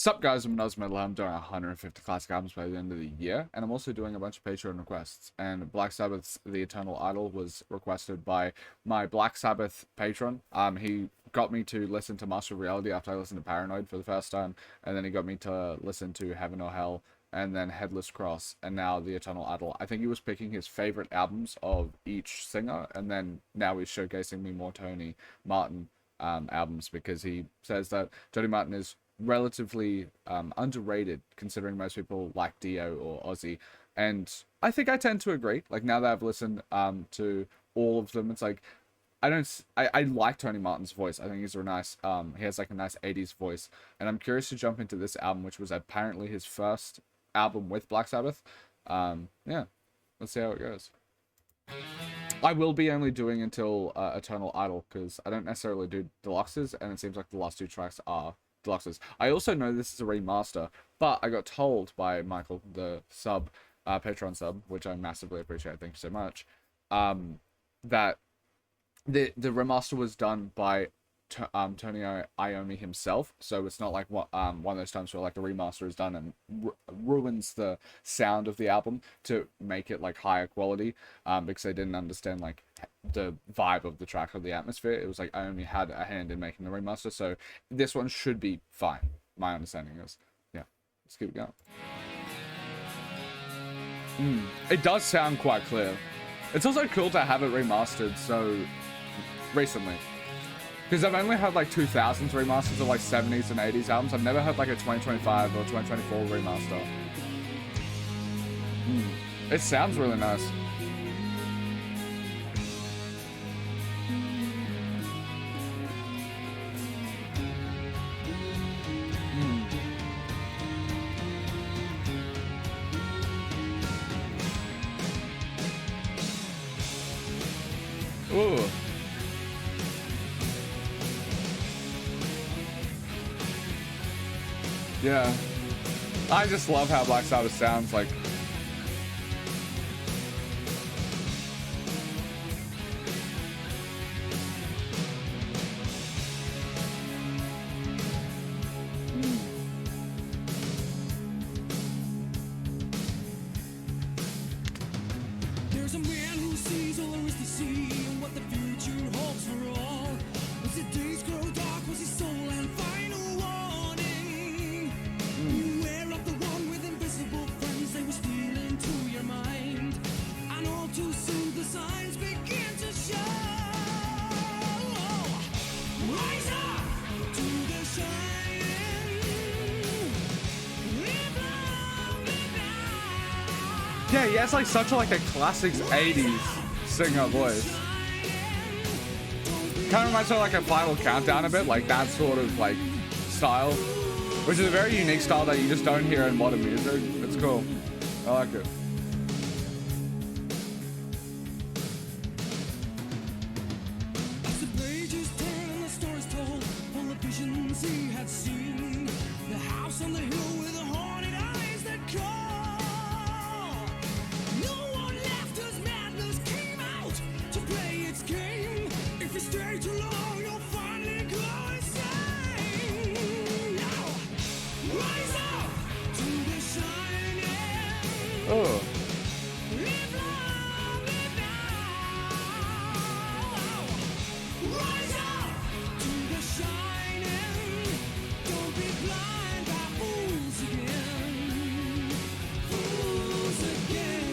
Sup guys, I'm AUSSIE METALHEAD. I'm doing 150 classic albums by the end of the year, and I'm also doing a bunch of Patreon requests. And Black Sabbath's The Eternal Idol was requested by my Black Sabbath patron. He got me to listen to Master of Reality after I listened to Paranoid for the first time, and then he got me to listen to Heaven or Hell, and then Headless Cross, and now The Eternal Idol. I think he was picking his favorite albums of each singer, and then now he's showcasing me more Tony Martin albums, because he says that Tony Martin is relatively underrated, considering most people like Dio or Ozzy, and I think I tend to agree. Like, now that I've listened to all of them, it's like I like Tony Martin's voice. I think he's a nice he has like a nice 80s voice, and I'm curious to jump into this album, which was apparently his first album with Black Sabbath. Yeah, let's see how it goes. I will be only doing until Eternal Idol, because I don't necessarily do deluxes, and it seems like the last two tracks are deluxes. I also know this is a remaster, but I got told by Michael, the Patreon sub, which I massively appreciate, thank you so much, that the remaster was done by Tony Iommi himself, so it's not like one of those times where like the remaster is done and ruins the sound of the album to make it like higher quality, because they didn't understand like the vibe of the track or the atmosphere. It was like Iommi had a hand in making the remaster, so this one should be fine. My understanding is, yeah. Let's keep it going. It does sound quite clear. It's also cool to have it remastered so recently, because I've only had like 2000s remasters of like 70s and 80s albums. I've never had like a 2025 or 2024 remaster. It sounds really nice. Ooh. Yeah, I just love how Black Sabbath sounds like. There's a man who sees all there is to see, and what the future holds for all. As the days grow dark, was his soul and final warning. Beware of the one with invisible friends, they will steal into your mind. And all too soon the signs begin to show. Rise up to the shining. Live long, live out. Yeah, he has like such a like a classics 80s singer voice. Kind of reminds me of like a Final Countdown a bit, like that sort of like style, which is a very unique style that you just don't hear in modern music. It's cool. I like it. As the pages turn and the stories told, all the visions he had seen, the house on the hill with the haunted eyes that call. No one left as madness came out to play its game. If you stay too long, you'll finally go insane. Now, rise up to the shining. Oh. Live long, live now. Rise up to the shining. Don't be blind by fools again. Fools again.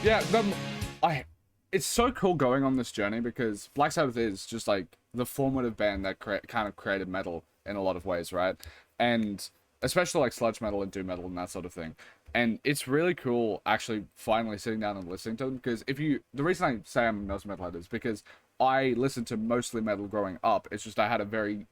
Yeah, it's so cool going on this journey, because Black Sabbath is just like the formative band that kind of created metal in a lot of ways, right? And especially like sludge metal and doom metal and that sort of thing. And it's really cool actually finally sitting down and listening to them, because the reason I say I'm AUSSIE METALHEAD is because I listened to mostly metal growing up. It's just I had a very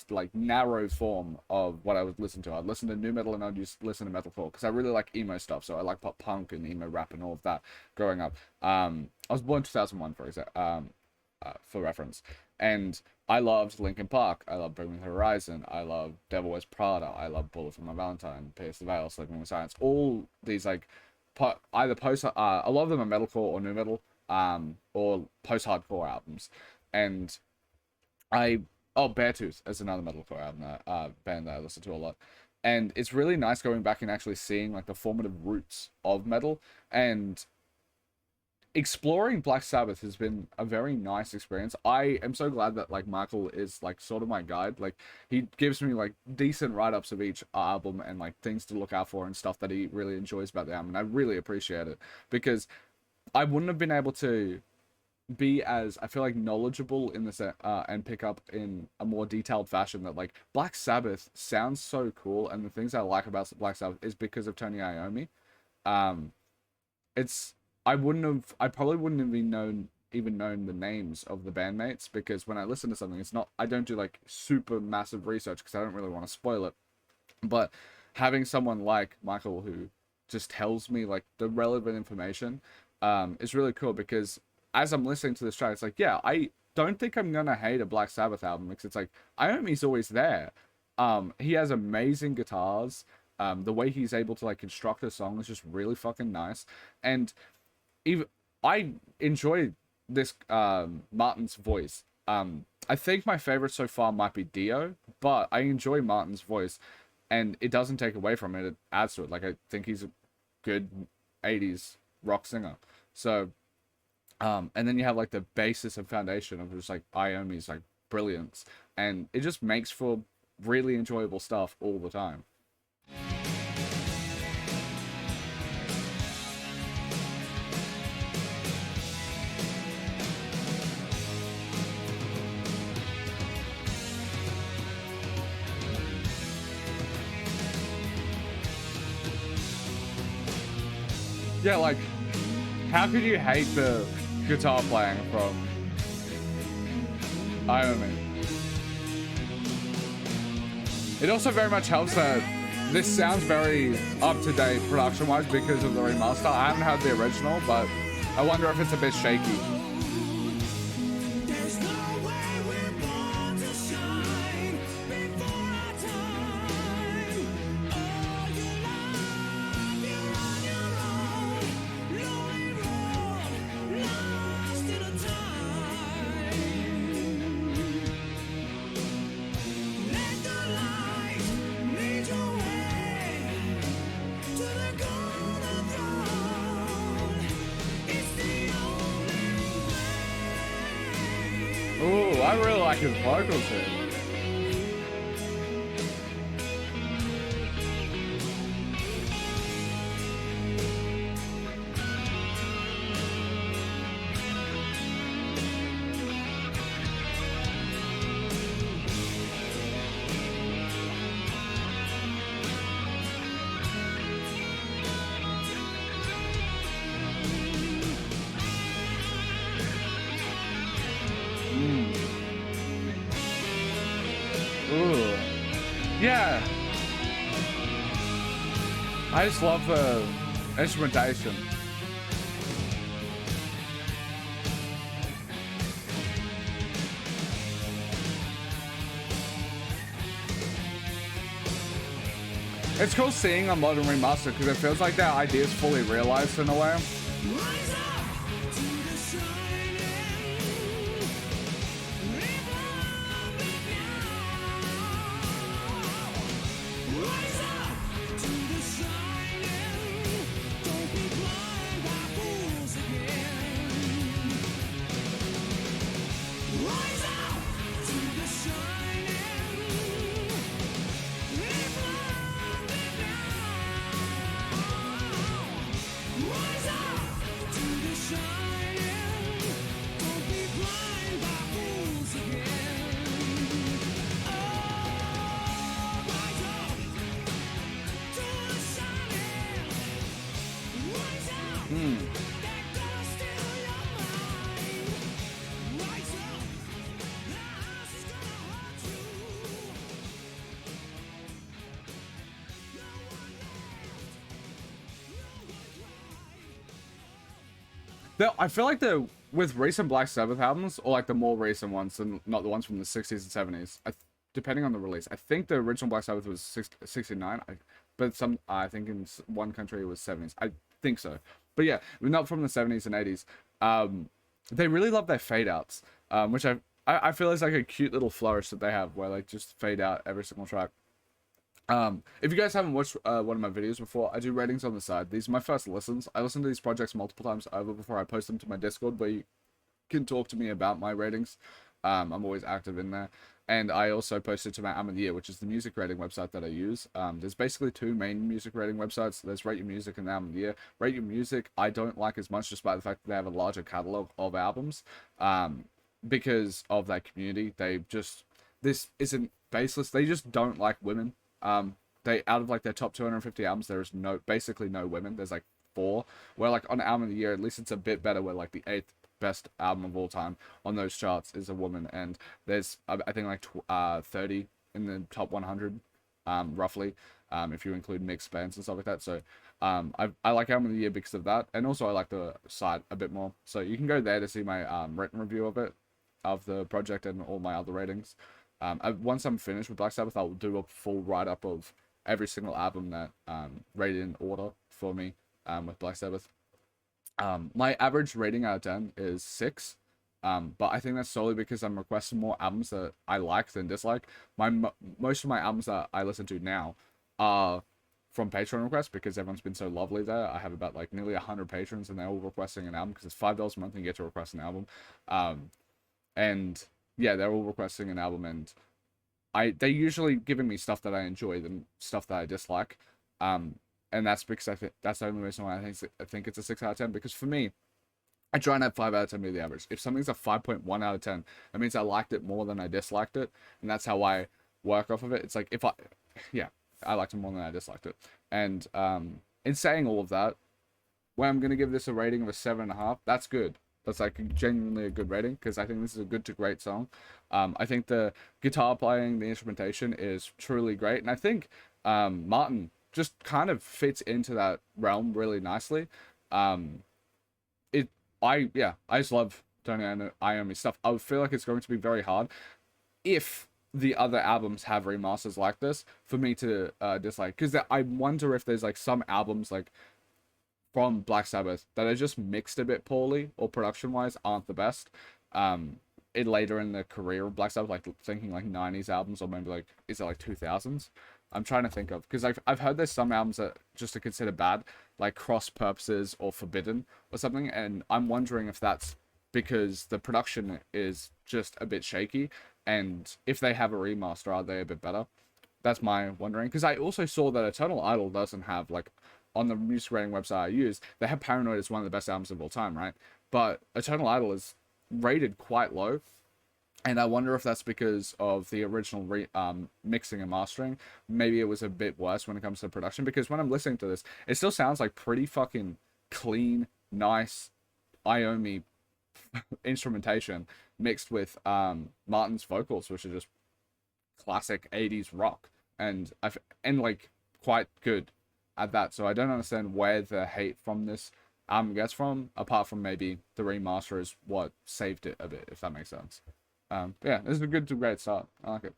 like narrow form of what I would listen to. I'd listen to new metal and I'd just listen to metalcore, because I really like emo stuff. So I like pop punk and emo rap and all of that growing up. I was born 2001 for reference, and I loved Linkin Park. I loved Bring Me the Horizon. I loved Devil Wears Prada. I loved Bullet for My Valentine, Pierce the Veil, Sleeping with Science. All these like either post a lot of them are metalcore or new metal. or post-hardcore albums. And Beartooth is another metalcore album band that I listen to a lot. And it's really nice going back and actually seeing like the formative roots of metal, and exploring Black Sabbath has been a very nice experience. I am so glad that like Michael is like sort of my guide. Like he gives me like decent write-ups of each album and like things to look out for and stuff that he really enjoys about the album. And I really appreciate it, because I wouldn't have been able to be as, I feel like, knowledgeable in this and pick up in a more detailed fashion that like Black Sabbath sounds so cool, and the things I like about Black Sabbath is because of Tony Iommi. It's I probably wouldn't have even known the names of the bandmates, because when I listen to something, I don't do like super massive research because I don't really want to spoil it. But having someone like Michael who just tells me like the relevant information is really cool, because as I'm listening to this track, it's like, yeah, I don't think I'm gonna hate a Black Sabbath album, because it's like Iommi's always there. He has amazing guitars. The way he's able to like construct a song is just really fucking nice. And even I enjoy this Martin's voice. I think my favorite so far might be Dio, but I enjoy Martin's voice, and it doesn't take away from it. It adds to it. Like I think he's a good 80s rock singer. So and then you have like the basis and foundation of just like Iommi's like brilliance, and it just makes for really enjoyable stuff all the time. Yeah, like, how could you hate the guitar playing from Iommi? It also very much helps that this sounds very up-to-date production-wise because of the remaster. I haven't had the original, but I wonder if it's a bit shaky. There's no way we're born to shine before our time. All your life, you're on your own, lonely road, lost in a time. Let the light lead your way to the golden throne. It's the only way. Ooh, I really like his vocals here. Ooh. Yeah. I just love the instrumentation. It's cool seeing a modern remaster because it feels like their ideas fully realized in a way. Rise up to the shining, live on now. Rise up to the shining, don't be blind by fools again. Rise up to the shining, live on now. Rise up to the shining, don't be blind by fools again. Oh, rise up to the shining, rise up, they're gonna steal your mind. Rise up, the house is gonna haunt you. No one left, no one cried. I feel like with recent Black Sabbath albums, or like the more recent ones, and not the ones from the 60s and 70s, depending on the release, I think the original Black Sabbath was 69, but I think in one country it was 70s. I think so. But yeah, not from the 70s and 80s. They really love their fade outs, which I feel is like a cute little flourish that they have where like just fade out every single track. If you guys haven't watched one of my videos before, I do ratings on the side. These are my first listens. I listen to these projects multiple times over before I post them to my Discord, where you can talk to me about my ratings. I'm always active in there. And I also post it to my Album of the Year, which is the music rating website that I use. There's basically two main music rating websites. There's Rate Your Music and Album of the Year. Rate Your Music, I don't like as much, despite the fact that they have a larger catalog of albums. Because of that community, this isn't baseless. They just don't like women. They, out of like their top 250 albums, there is basically no women. There's like 4. Where like on Album of the Year, at least it's a bit better. Where like the 8th best album of all time on those charts is a woman, and there's I think like 30 in the top 100, roughly, if you include mixed bands and stuff like that. So I like Album of the Year because of that, and also I like the site a bit more. So you can go there to see my written review of the project and all my other ratings. Once I'm finished with Black Sabbath, I'll do a full write-up of every single album that rated in order for me with Black Sabbath. My average rating out of 10 is 6, but I think that's solely because I'm requesting more albums that I like than dislike. Most of my albums that I listen to now are from Patreon requests, because everyone's been so lovely there. I have about like nearly 100 patrons, and they're all requesting an album, because it's $5 a month and you get to request an album. And yeah, they're all requesting an album, and they're usually giving me stuff that I enjoy than stuff that I dislike. And that's because I think that's the only reason why I think it's a 6 out of 10. Because for me, I try and have 5 out of 10 be the average. If something's a 5.1 out of 10, that means I liked it more than I disliked it, and that's how I work off of it. It's like I liked it more than I disliked it. And in saying all of that, when I'm gonna give this a rating of a 7.5, that's good. That's like genuinely a good rating, because I think this is a good to great song. I think the guitar playing, the instrumentation is truly great, and I think Martin just kind of fits into that realm really nicely. I just love Tony Iommi's stuff. I would feel like it's going to be very hard if the other albums have remasters like this for me to dislike, because I wonder if there's like some albums like from Black Sabbath that are just mixed a bit poorly, or production wise aren't the best. Later in the career of Black Sabbath, like thinking like 90s albums, or maybe like, is it like 2000s? I'm trying to think of, because I've heard there's some albums that just are considered bad, like Cross Purposes or Forbidden or something, and I'm wondering if that's because the production is just a bit shaky, and if they have a remaster, are they a bit better? That's my wondering, because I also saw that Eternal Idol doesn't have, like, on the music rating website I use, they have Paranoid as one of the best albums of all time, right? But Eternal Idol is rated quite low, and I wonder if that's because of the original mixing and mastering. Maybe it was a bit worse when it comes to production, because when I'm listening to this, it still sounds like pretty fucking clean, nice Iommi instrumentation mixed with Martin's vocals, which are just classic 80s rock, and like quite good at that. So I don't understand where the hate from this album gets from, apart from maybe the remaster is what saved it a bit, if that makes sense. Yeah, this is a good to great start. I like it.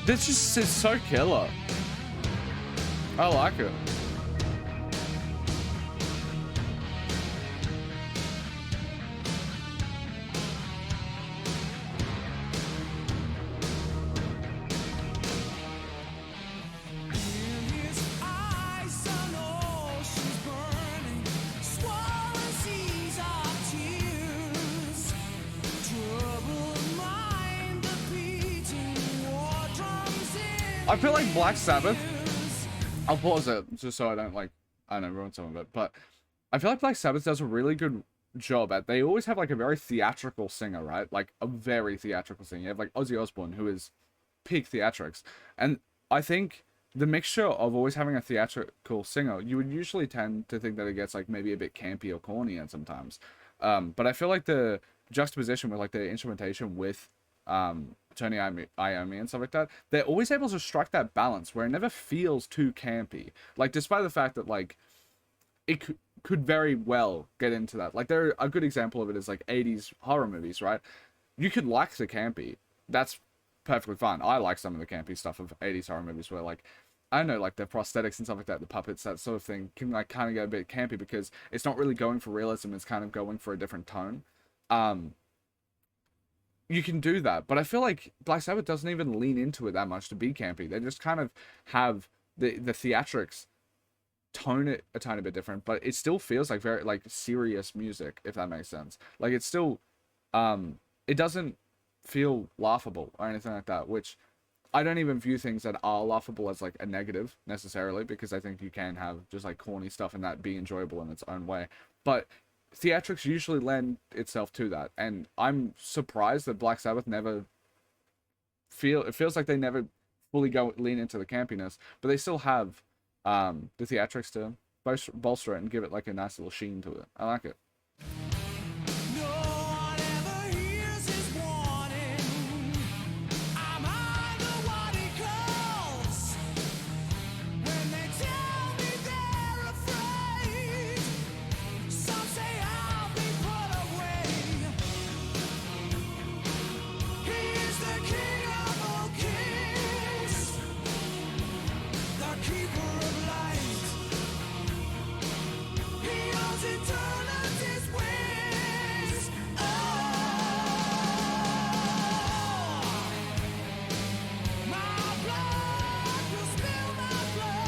This just is so killer. I like it. In his eyes, I know she's burning. Swollen seas of tears. Troubled mind, the beating war drums in I feel like Black Sabbath. ears. I'll pause it just so I don't like, I don't know, ruin some of it. But I feel like Black Sabbath does a really good job at, they always have like a very theatrical singer, right? Like a very theatrical singer. You have like Ozzy Osbourne, who is peak theatrics. And I think the mixture of always having a theatrical singer, you would usually tend to think that it gets like maybe a bit campy or corny and sometimes. But I feel like the juxtaposition with like the instrumentation with Tony Iommi and stuff like that, they're always able to strike that balance where it never feels too campy. Like despite the fact that like it could very well get into that. Like there, a good example of it is like 80s horror movies, right? You could like the campy. That's perfectly fine. I like some of the campy stuff of 80s horror movies where like, I don't know, like the prosthetics and stuff like that, the puppets, that sort of thing can like kind of get a bit campy because it's not really going for realism. It's kind of going for a different tone. You can do that, but I feel like Black Sabbath doesn't even lean into it that much to be campy. They just kind of have the theatrics tone it a tiny bit different, but it still feels like very like serious music, if that makes sense. Like it's still it doesn't feel laughable or anything like that, which I don't even view things that are laughable as like a negative necessarily, because I think you can have just like corny stuff and that be enjoyable in its own way. But theatrics usually lend itself to that, and I'm surprised that Black Sabbath never it feels like they never fully lean into the campiness, but they still have the theatrics to bolster it and give it like a nice little sheen to it. I like it. No one ever hears his warning. I'm under what he calls. When they tell me they're afraid, some say I'll be put away. He is the King of all kings, the keeper of light. He owns eternity's wings. My blood will spill my blood.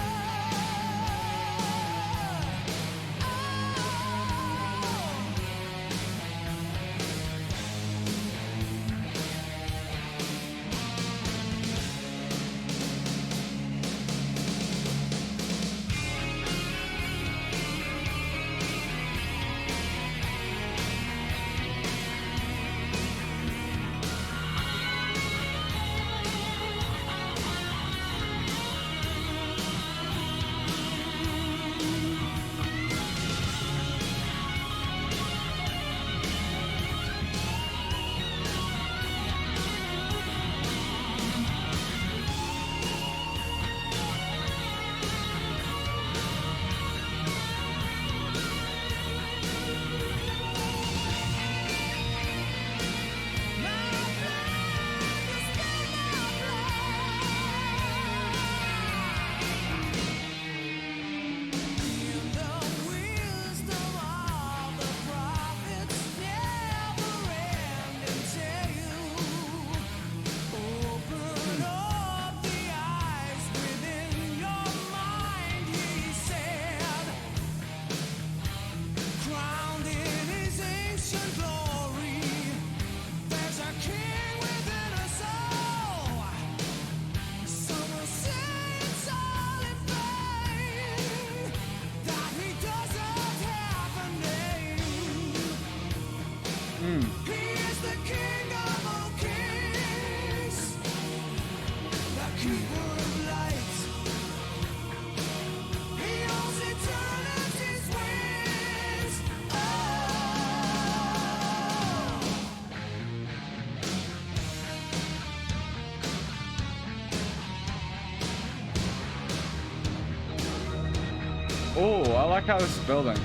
Oh, I like how this is building.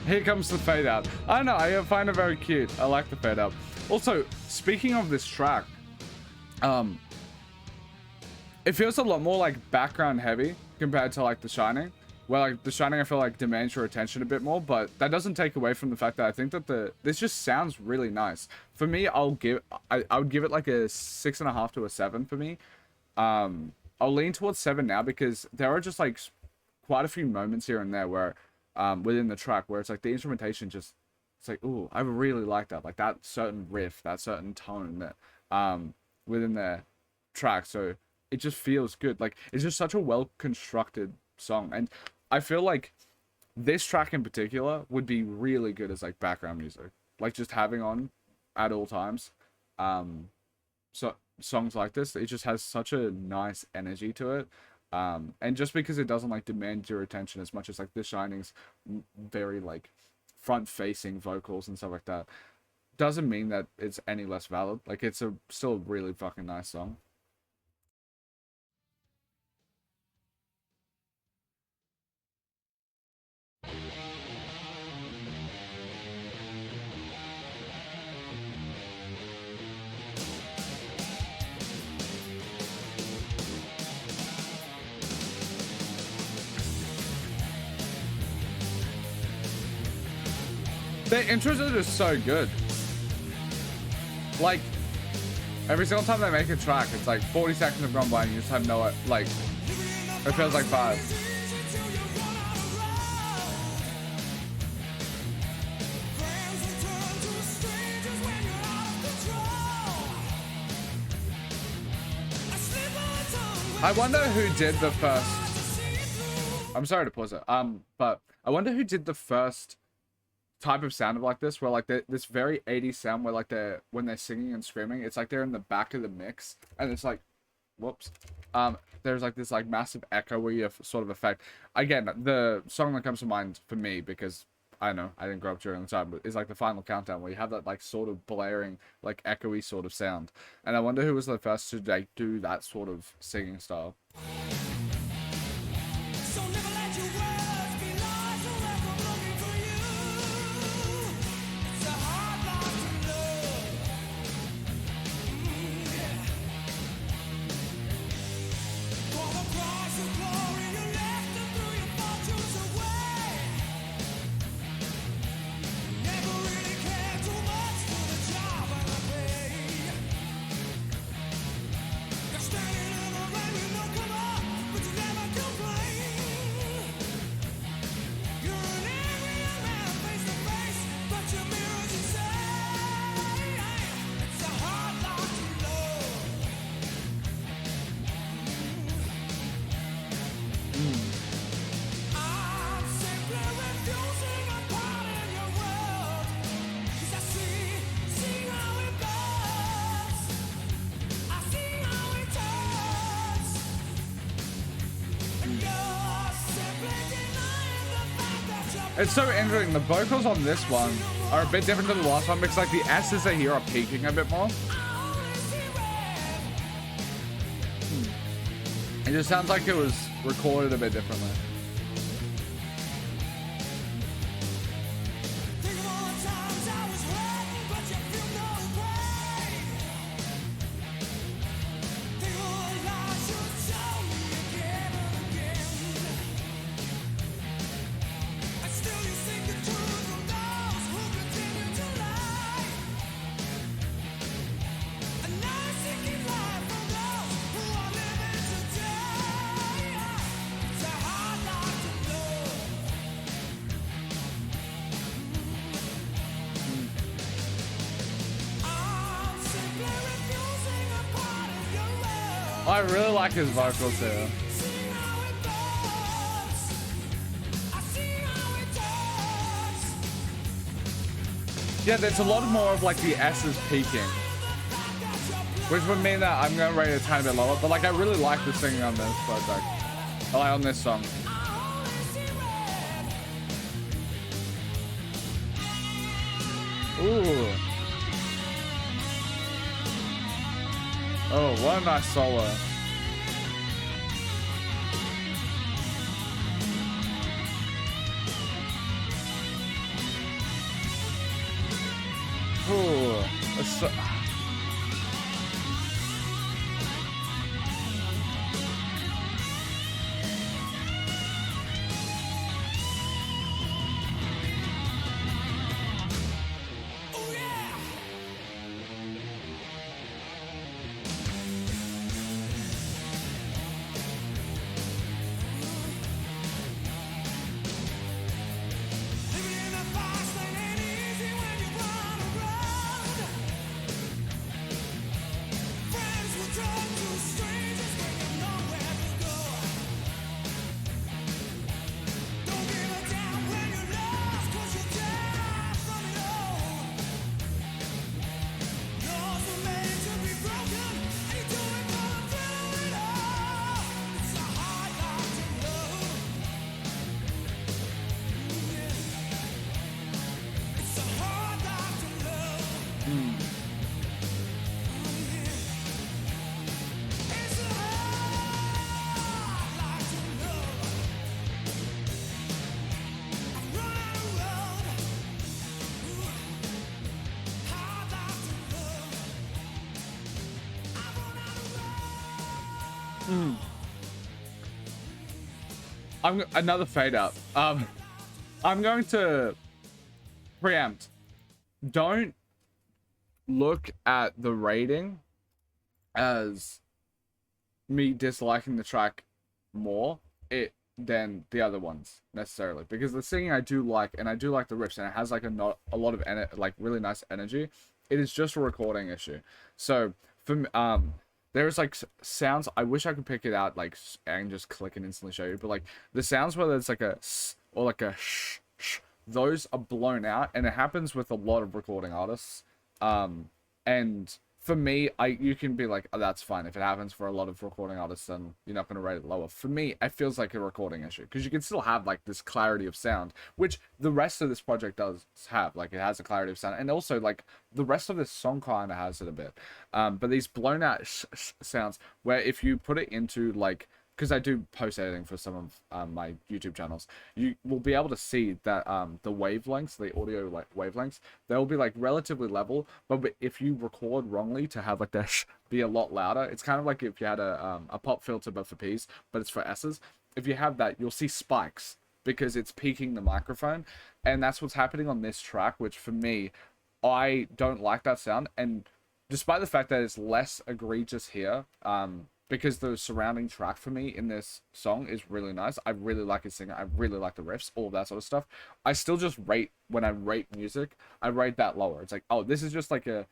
Here comes the fade out. I don't know, I find it very cute. I like the fade out. Also, speaking of this track, it feels a lot more like background heavy compared to like The Shining. Where like The Shining, I feel like demands your attention a bit more, but that doesn't take away from the fact that I think that this just sounds really nice. For me, I would give it like a 6.5 to a 7 for me. I'll lean towards 7 now because there are just like quite a few moments here and there where within the track where it's like the instrumentation just, it's like, ooh, I really like that. Like that certain riff, that certain tone that within the track. So it just feels good. Like it's just such a well constructed song. And I feel like this track in particular would be really good as like background music, like just having on at all times. So songs like this, it just has such a nice energy to it. And just because it doesn't like demand your attention as much as like The Shining's very like front facing vocals and stuff like that, doesn't mean that it's any less valid. Like it's still a really fucking nice song. The intros are just so good. Like, every single time they make a track, it's like 40 seconds have gone by and you just have no, like, it feels like 5. I wonder who did the first, I'm sorry to pause it, but I wonder who did the first type of sound of like this, where like this very 80s sound where like when they're singing and screaming, it's like they're in the back of the mix and it's like, whoops, there's like this like massive echo where you have sort of effect. Again, the song that comes to mind for me, because I don't know, I didn't grow up during the time, but is like the Final Countdown, where you have that like sort of blaring, like echoey sort of sound. And I wonder who was the first to like do that sort of singing style. So never let your words be lies forever looking for you. It's a hard life to love. Yeah. For the price of glory you left and threw your fortunes away. Never really cared too much for the job and the pay. You're standing in the rain with no cover, but you never complain. You're an angry man face to face, but your mirrors you say it's a hard life to love. I'm simply refusing a part in your world, 'cause I see how it burns. I see how it turns. And you're simply denying the fact that you're It's so interesting. The vocals on this one are a bit different to the last one because like the S's I hear are peaking a bit more. only see red. It just sounds like it was recorded a bit differently. Think of all the times I was hurting, but you feel no pain. Think of all the lies you told me again and again. And still you seek the truth from those who continue to lie. And now you're seeking life from those who are living today. It's a hard life to love. I'm simply refusing a part of your world. I really like his vocals here. See how it burns. I see how it turns. Yeah, there's a lot more of like the S's peaking, which would mean that I'm going to rate it a tiny bit lower. But like I really like the singing on this project. I like on this song. I only see red. Ooh. Oh, what a nice solo. Oh, so, Oh yeah! Living in the fast lane ain't easy when you run around. Friends will turn to strangers when you know where to go. Don't give a damn when you're lost, 'cause you're down from it all. Laws were made to be broken, and you do it for the thrill of it all. It's a hard life to love. It's a hard life to love. It's a hard life to love. I've run out of road. Hard life to love. I've run out of road. I'm another fade out. I'm going to preempt. Don't look at the rating as me disliking the track more than the other ones necessarily, because the singing I do like, and I do like the riffs, and it has like a lot of like really nice energy. It is just a recording issue. So for there's like sounds, I wish I could pick it out like and just click and instantly show you, but like the sounds where there's like a s or like a sh, those are blown out, and it happens with a lot of recording artists. And for me, you can be like, oh, that's fine. If it happens for a lot of recording artists, then you're not going to rate it lower. For me, it feels like a recording issue, because you can still have like this clarity of sound, which the rest of this project does have. Like, it has a clarity of sound, and also like the rest of this song kind of has it a bit. But these blown out sounds, where if you put it into like, because I do post editing for some of my YouTube channels, you will be able to see that the wavelengths, the audio like wavelengths, they'll be like relatively level, but if you record wrongly to have like that be a lot louder, it's kind of like if you had a pop filter but for P's, but it's for S's. If you have that, you'll see spikes because it's peaking the microphone, and that's what's happening on this track, which for me, I don't like that sound. And despite the fact that it's less egregious here, because the surrounding track for me in this song is really nice. I really like his singing. I really like the riffs, all of that sort of stuff. I still just rate, when I rate music, I rate that lower. It's like, oh, this is just like a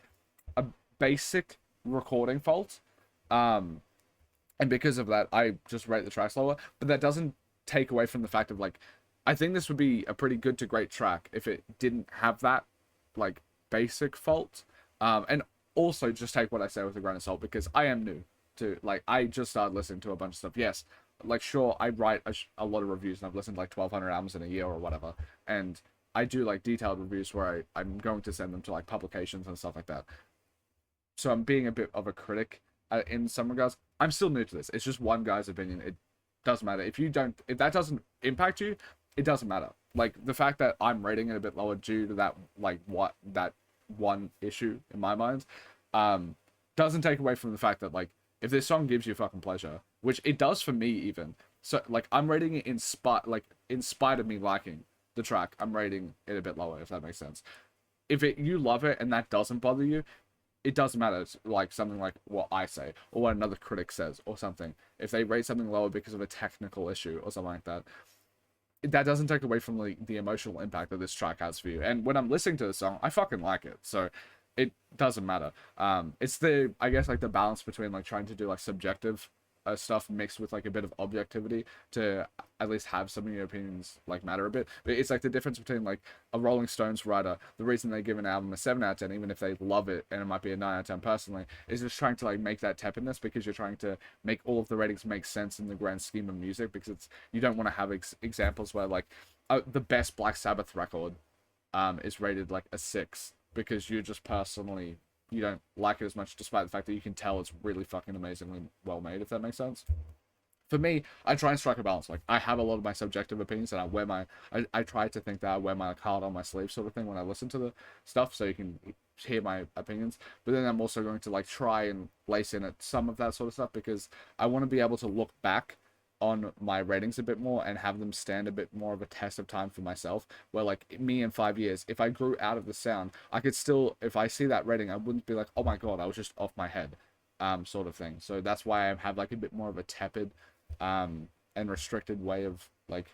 basic recording fault. And because of that, I just rate the tracks lower. But that doesn't take away from the fact of like, I think this would be a pretty good to great track if it didn't have that like basic fault. And also just take what I say with a grain of salt, because I am new to, like, I just started listening to a bunch of stuff. Yes, like, sure, I write a lot of reviews, and I've listened to like 1,200 albums in a year or whatever, and I do like detailed reviews where I'm going to send them to like publications and stuff like that. So I'm being a bit of a critic in some regards. I'm still new to this. It's just one guy's opinion. It doesn't matter. If that doesn't impact you, it doesn't matter. Like, the fact that I'm rating it a bit lower due to that, like, that one issue in my mind, doesn't take away from the fact that, like, if this song gives you fucking pleasure, which it does for me even, so like I'm rating it in spite of me liking the track, I'm rating it a bit lower, if that makes sense. If you love it and that doesn't bother you, it doesn't matter. It's like something like what I say or what another critic says or something. If they rate something lower because of a technical issue or something like that, that doesn't take away from the emotional impact that this track has for you. And when I'm listening to the song, I fucking like it. So it doesn't matter. It's I guess like the balance between like trying to do like subjective stuff mixed with like a bit of objectivity to at least have some of your opinions like matter a bit. But it's like the difference between like a Rolling Stones writer, the reason they give an album a 7 out of 10, even if they love it and it might be a 9 out of 10 personally, is just trying to like make that tepidness, because you're trying to make all of the ratings make sense in the grand scheme of music, because you don't want to have examples where like the best Black Sabbath record is rated like a 6 because you just personally, you don't like it as much, despite the fact that you can tell it's really fucking amazingly well made, if that makes sense. for me, I try and strike a balance. Like, I have a lot of my subjective opinions, and I try to think that I wear my heart on my sleeve sort of thing when I listen to the stuff, so you can hear my opinions. But then I'm also going to like try and lace in at some of that sort of stuff, because I want to be able to look back on my ratings a bit more and have them stand a bit more of a test of time for myself, where like me in 5 years, if I grew out of the sound, I could still, if I see that rating, I wouldn't be like, oh my god, I was just off my head, sort of thing. So that's why I have like a bit more of a tepid and restricted way of like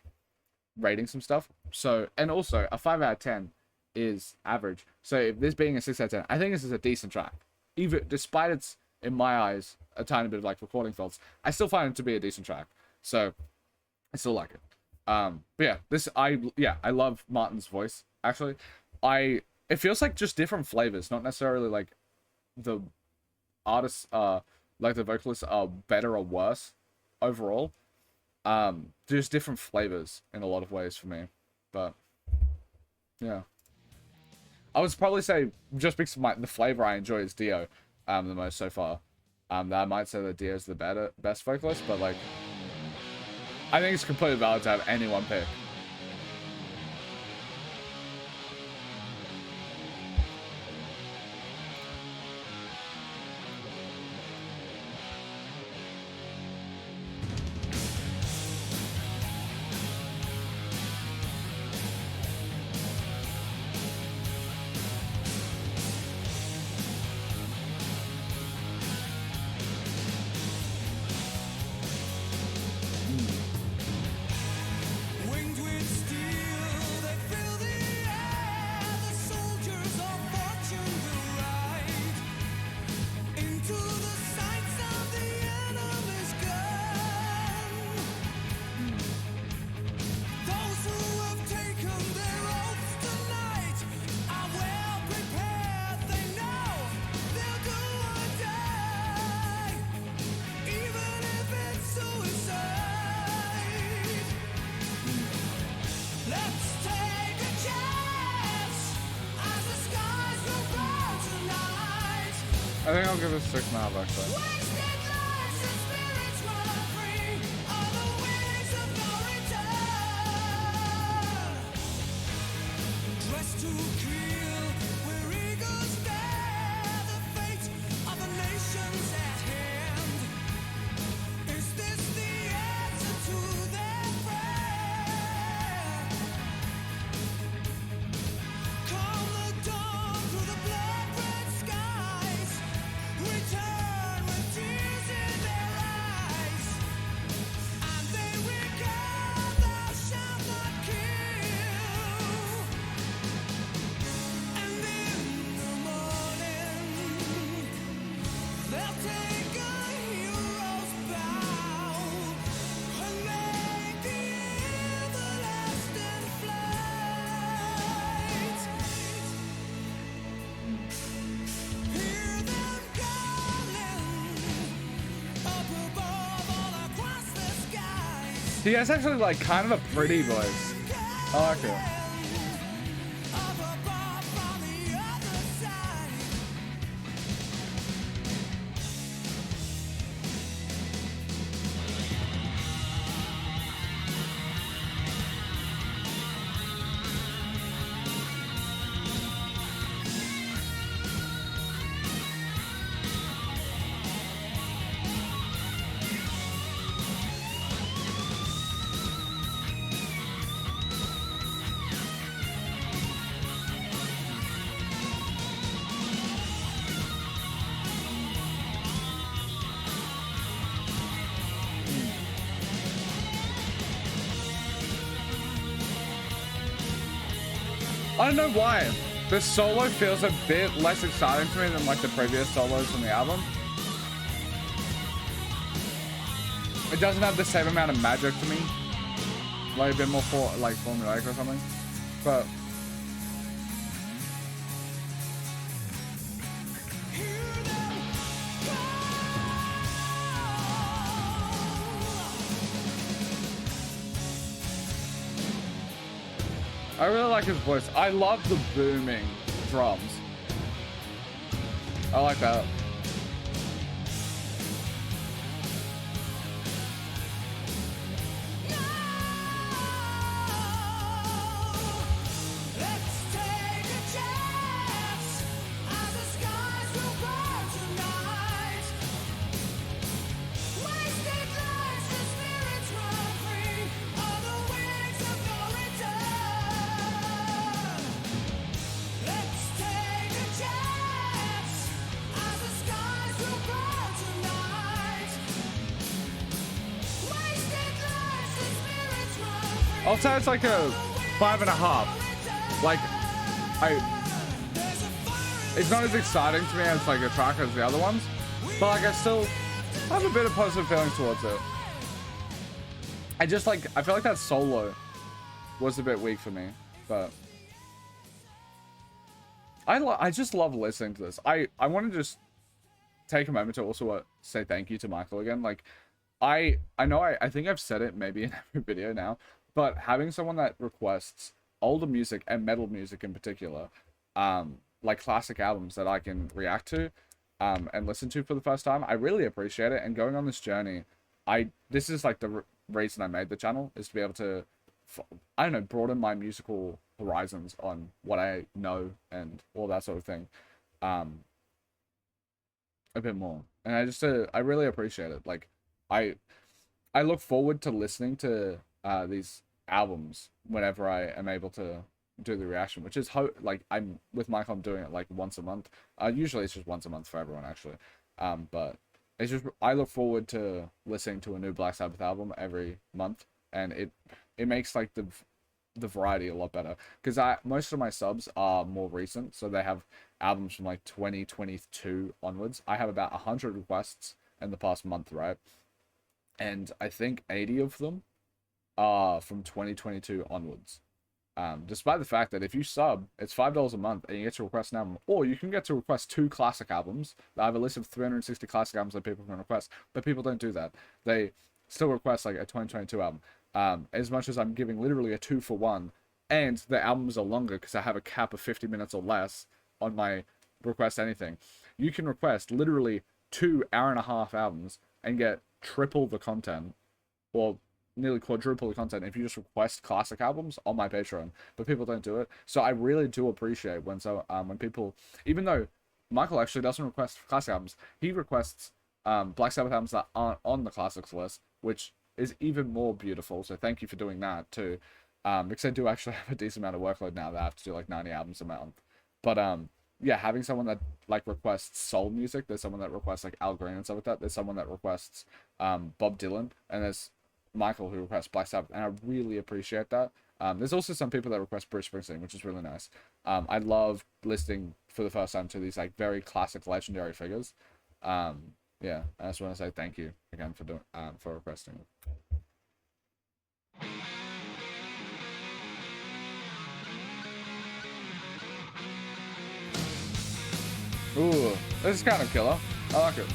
rating some stuff. So, and also a 5 out of 10 is average. So if this being a 6 out of 10, I think this is a decent track. Even despite its, in my eyes, a tiny bit of like recording faults, I still find it to be a decent track. So I still like it. But yeah, I love Martin's voice. Actually, it feels like just different flavors, not necessarily like the artists like the vocalists are better or worse overall. There's different flavors in a lot of ways for me, but yeah, I would probably say just because the flavor I enjoy is Dio the most so far. That I might say that Dio's the best vocalist, but like I think it's completely valid to have any one pick. Winged with steel, they fill the air. The soldiers of fortune will ride into the sights of the enemy's gun. Those who have taken their oaths tonight are well prepared. They know they'll do or die, even if it's suicide. Let's take a chance as the skies will burn tonight. I think I'll give it 6.5 actually. Wasted lives and spirits run free on the wings of no return. Dressed to kill, where eagles dare, the fate of the nations at hand. Is this the answer to their prayer? Come the dawn through the blood-red skies, return with tears in their eyes, and they recall thou shalt not kill. And in the morning, they'll take a hero's bow and make the everlasting flight. Hear them calling up above all across the skies. He has actually like kind of a pretty voice. I like it. Up above on the other side. I don't know why. This solo feels a bit less exciting to me than like the previous solos on the album. It doesn't have the same amount of magic to me. Like a bit more formulaic or something. But Hear them I really like his voice. I love the booming drums. I like that. I'll say it's like a 5.5. Like, it's not as exciting to me as like a track as the other ones, but like I still have a bit of positive feelings towards it. I feel like that solo was a bit weak for me, but I just love listening to this. I want to just take a moment to also say thank you to Michael again. Like, I know I think I've said it maybe in every video now, but having someone that requests older music and metal music in particular, like classic albums that I can react to, and listen to for the first time, I really appreciate it. And going on this journey, this is like the reason I made the channel, is to be able to, I don't know, broaden my musical horizons on what I know and all that sort of thing, a bit more. And I really appreciate it. Like, I look forward to listening to these albums whenever I am able to do the reaction, which is like, I'm with Michael, I'm doing it like once a month. Usually it's just once a month for everyone, actually. But it's just, I look forward to listening to a new Black Sabbath album every month, and it makes like the variety a lot better, because most of my subs are more recent, so they have albums from like 2022 onwards. I have about 100 requests in the past month, right? And I think 80 of them are from 2022 onwards. Despite the fact that if you sub, it's $5 a month and you get to request an album, or you can get to request 2 classic albums. I have a list of 360 classic albums that people can request, but people don't do that. They still request like a 2022 album. As much as I'm giving literally a 2-for-1, and the albums are longer because I have a cap of 50 minutes or less on my request anything. You can request literally 2 hour-and-a-half albums and get triple the content, or nearly quadruple the content, if you just request classic albums on my Patreon. But people don't do it, so I really do appreciate when people, even though Michael actually doesn't request classic albums, he requests Black Sabbath albums that aren't on the classics list, which is even more beautiful. So thank you for doing that too, because I do actually have a decent amount of workload now that I have to do like 90 albums a month. But yeah, having someone that like requests soul music, there's someone that requests like Al Green and stuff like that, there's someone that requests Bob Dylan, and there's Michael who requests Black Sabbath, and I really appreciate that. There's also some people that request Bruce Springsteen, which is really nice. I love listening for the first time to these like very classic, legendary figures. Yeah, I just want to say thank you again for for requesting. Ooh, this is kind of killer. I like it.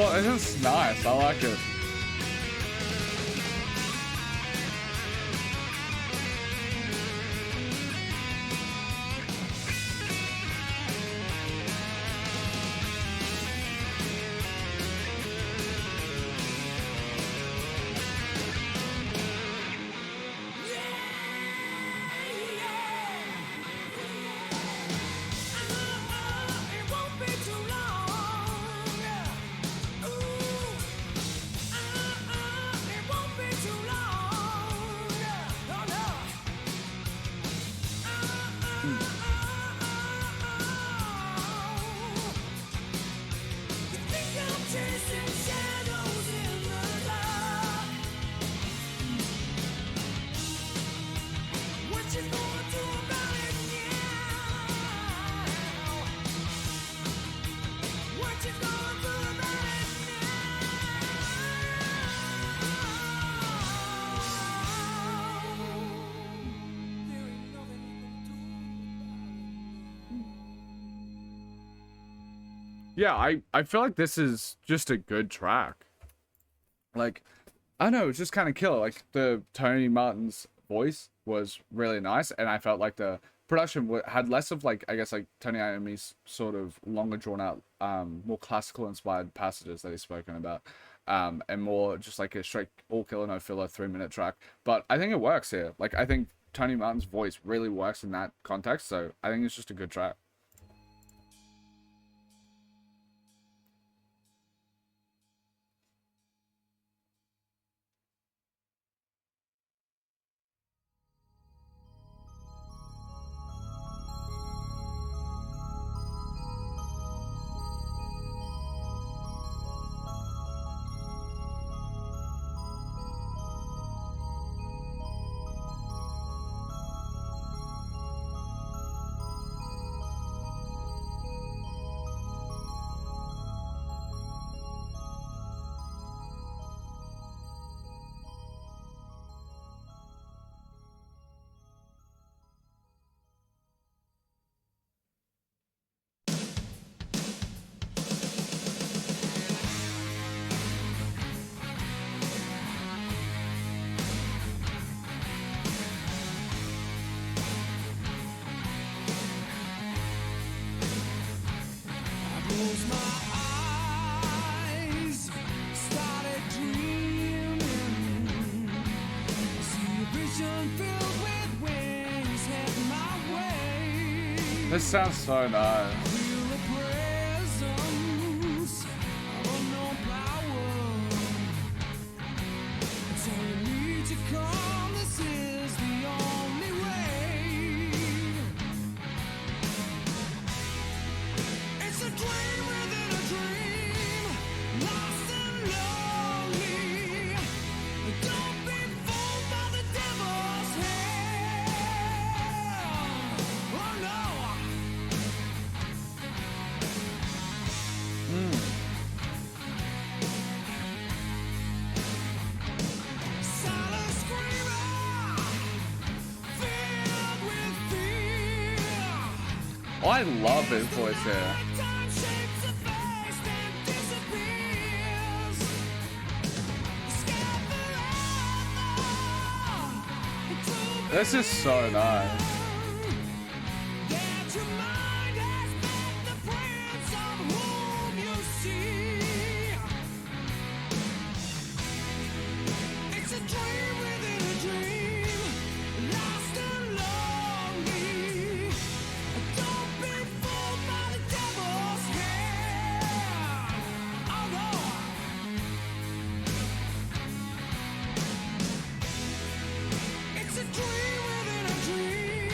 Well, it's just nice. I like it. Yeah, I feel like this is just a good track. Like, I don't know, it's just kind of killer. Like, the Tony Martin's voice was really nice, and I felt like the production had less of, like, I guess, like, Tony Iommi's sort of longer drawn out, more classical inspired passages that he's spoken about, and more just like a straight all killer no filler 3-minute track. But I think it works here. Like, I think Tony Martin's voice really works in that context, so I think it's just a good track. Close my eyes, started dreaming. See a vision filled with wings head my way. This sounds so nice. Feel the presence of unknown power. Tell me to come, this is the only way. It's a dream within a dream, lost and lonely. Don't be fooled by the devil's hand. Oh no. Silent screamer, filled with fear. Oh, I love his voice here. Time shapes a face and disappears. Scared forever. This is so nice. That your mind has met the prince of whom you see. It's a dream within a dream, lost and lonely. Don't be fooled by the devil's hand. Oh no. It's a dream within a dream.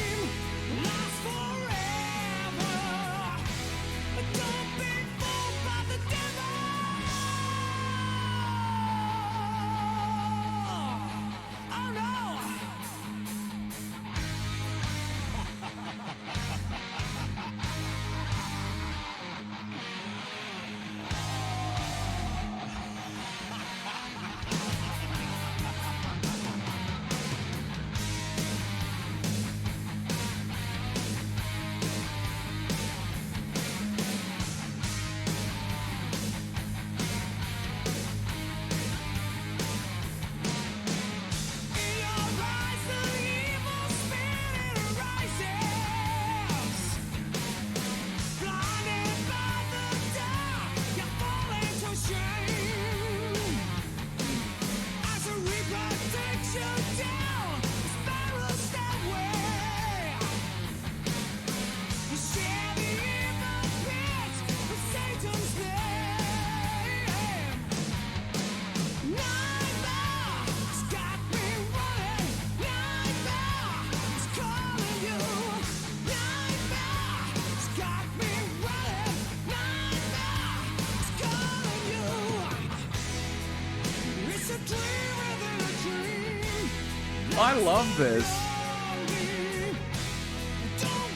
I love this.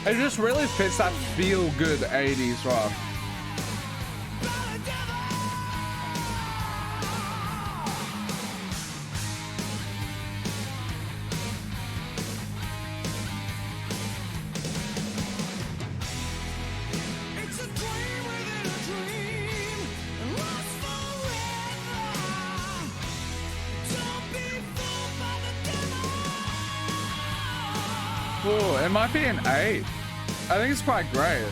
It just really fits that feel-good 80s rock. Ooh, it might be an 8. I think it's quite great.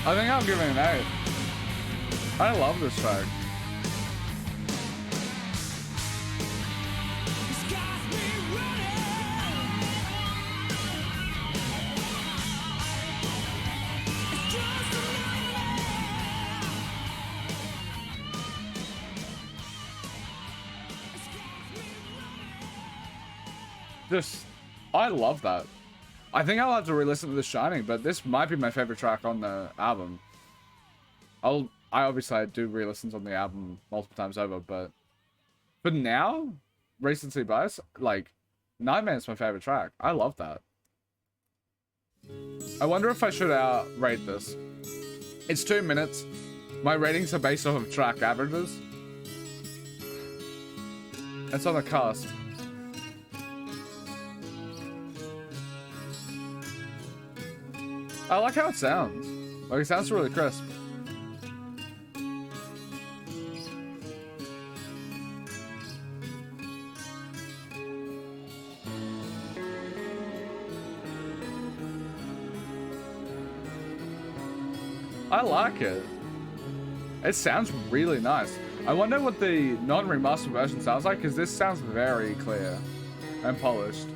I think I'll give it an 8. I love this track. I love that. I think I'll have to re-listen to The Shining, but this might be my favorite track on the album. I obviously do re-listens on the album multiple times over, but for now, recency bias, like, Nightmare's my favorite track. I love that. I wonder if I should rate this. It's 2 minutes. My ratings are based off of track averages. It's on the cusp. I like how it sounds. Like, it sounds really crisp. I like it. It sounds really nice. I wonder what the non-remastered version sounds like, because this sounds very clear and polished.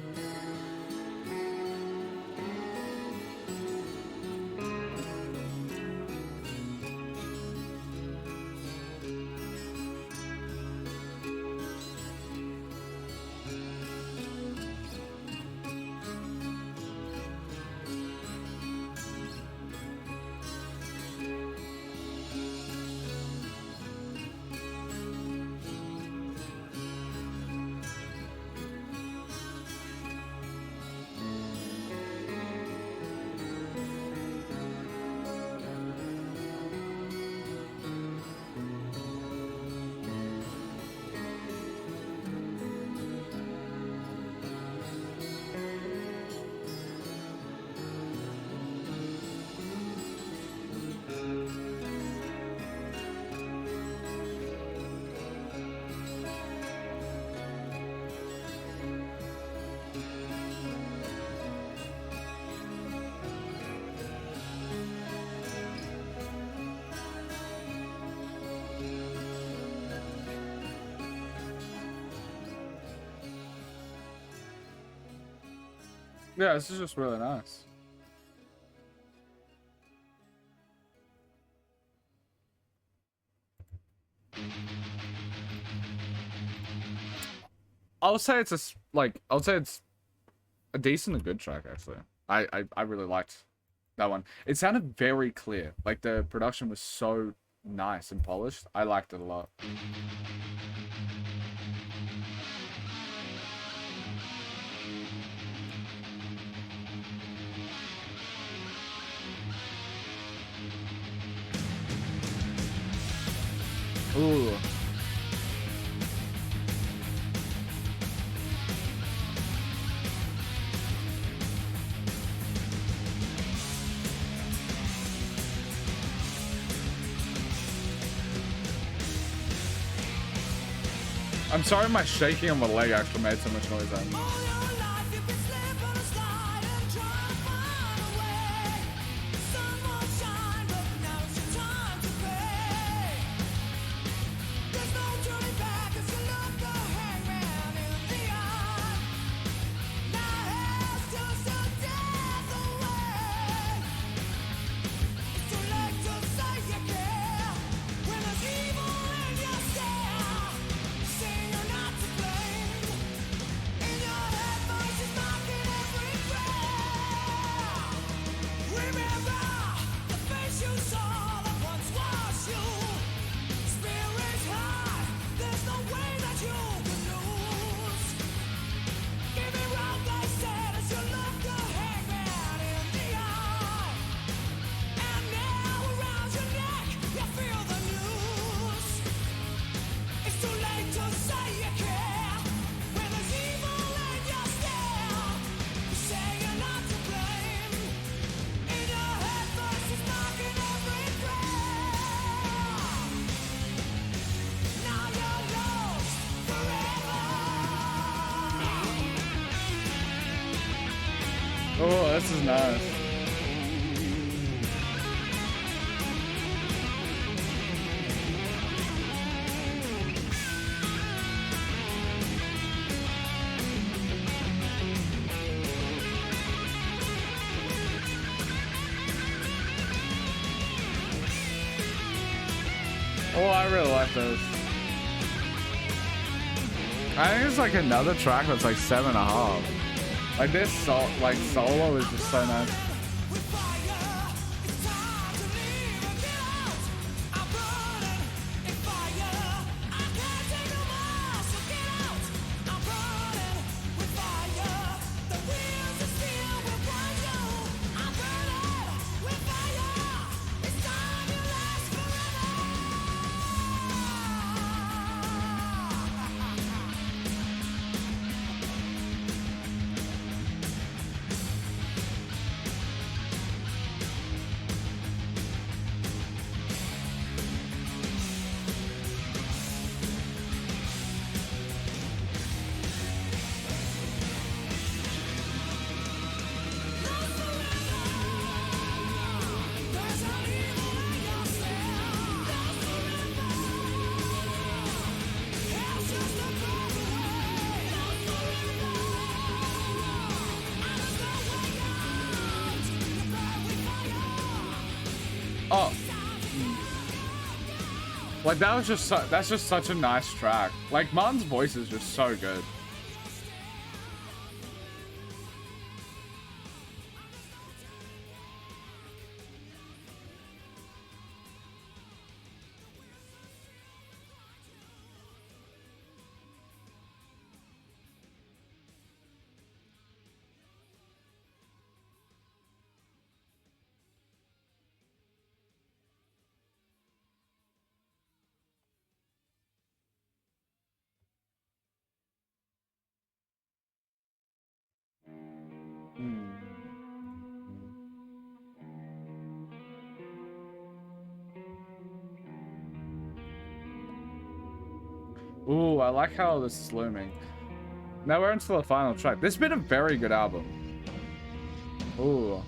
Yeah, this is just really nice. I would say it's a decent and good track, actually. I really liked that one. It sounded very clear. Like, the production was so nice and polished. I liked it a lot. Ooh. I'm sorry my shaking on my leg actually made so much noise then. say you care when there's evil in your stare. You say you're not to blame. In your head, voices knocking every prayer. Now you're lost forever. Oh, this is nice. Oh, I really like this. I think it's like another track that's like 7.5. Like this solo is just so nice. With fire, it's time to leave and get out. I'm burning in fire. I can't take no more, so get out. I'm burning with fire. The wheels of steel will burn you. I'm burning with fire. It's time you last forever. There's an evil in your stare. Hell's just a breath away. And there's no way out. You burn with fire. Oh, like that was just that's just such a nice track. Like Martin's voice is just so good. Ooh, I like how this is looming. Now we're into the final track. This has been a very good album. Ooh.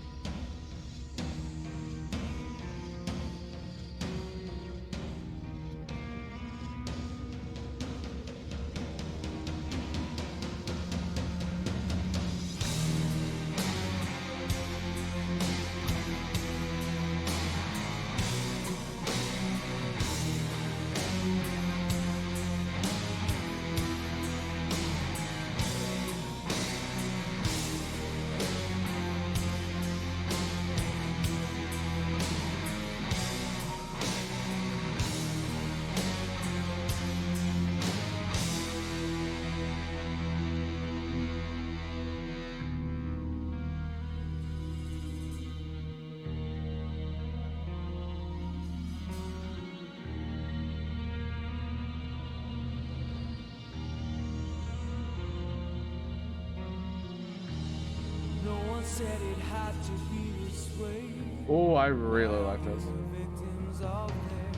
No one said it had to be this way. Oh, I really like this. Victims of their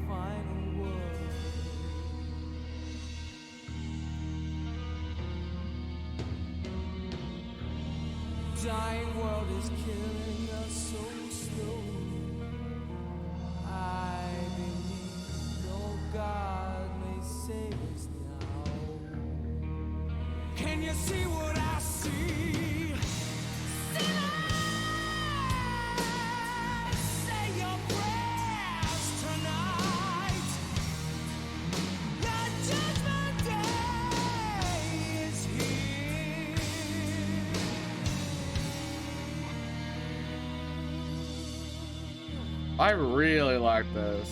final word. Dying world is killing us so slowly. I believe no God may save us now. Can you see what I see? Sinners, say your prayers tonight. The judgment day is here. I really like this.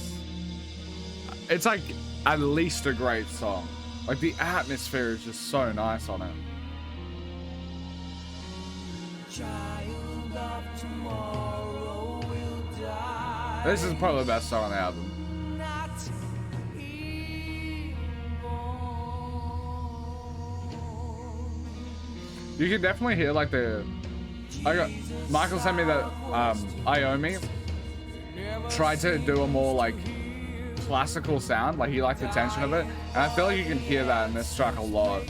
It's like at least a great song. Like the atmosphere is just so nice on it. Child of tomorrow will die. This is probably the best song on the album. Not reborn. You can definitely hear like Michael sent me that Iomi tried to do a more like classical sound, like he liked the tension of it, and I feel like you can hear that in this track a lot.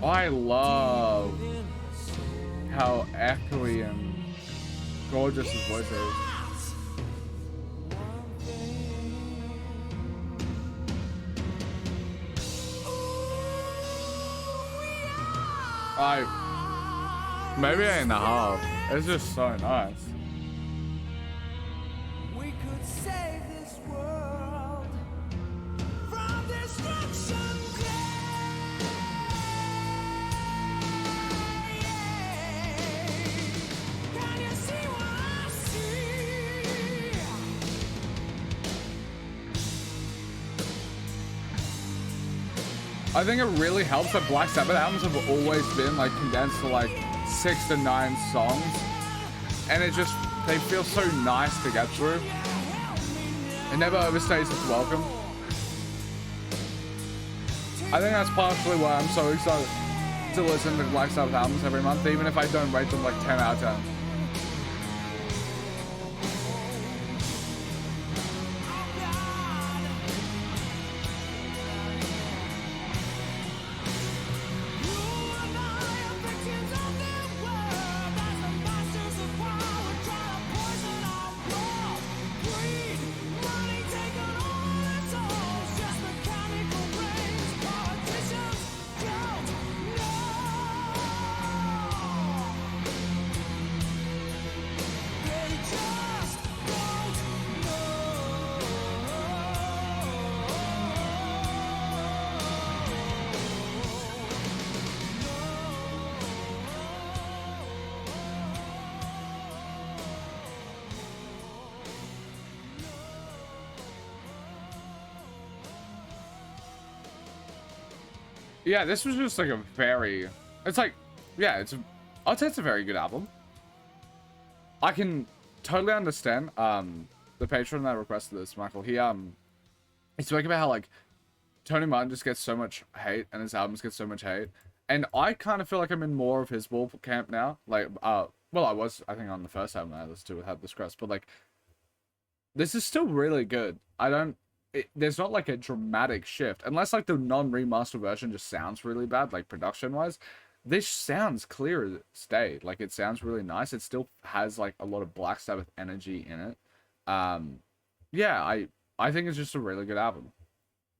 I love how echoey and gorgeous his voice is. Maybe 8.5. It's just so nice. We could save this world from destruction. Can you see what I see? I think it really helps that Black Sabbath albums have always been like condensed to like 6 to 9 songs, and they feel so nice to get through. It never overstays its welcome. I think that's partially why I'm so excited to listen to Black Sabbath albums every month, even if I don't rate them like 10 out of 10. Yeah, this was just like a very, it's like, yeah, I'd say it's a very good album. I can totally understand, the patron that requested this, Michael, he spoke about how, like, Tony Martin just gets so much hate, and his albums get so much hate, and I kind of feel like I'm in more of his ball camp now, like, well, I was, I think, on the first album I listened to with Have This Crust, but, like, this is still really good. There's not like a dramatic shift, unless like the non-remastered version just sounds really bad, like production wise. This sounds clear as day. Like it sounds really nice. It still has like a lot of Black Sabbath energy in it. Yeah, I think it's just a really good album.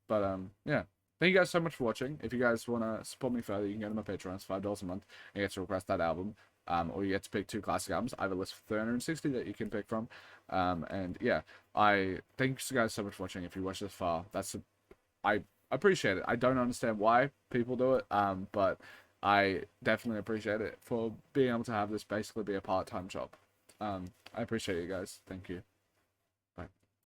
But yeah, thank you guys so much for watching. If you guys want to support me further, you can go to my Patreon. It's $5 a month. You get to request that album. Or you get to pick 2 classic albums. I have a list of 360 that you can pick from. And yeah, I thank you guys so much for watching. If you watched this far, I appreciate it. I don't understand why people do it, but I definitely appreciate it for being able to have this basically be a part-time job. I appreciate you guys. Thank you.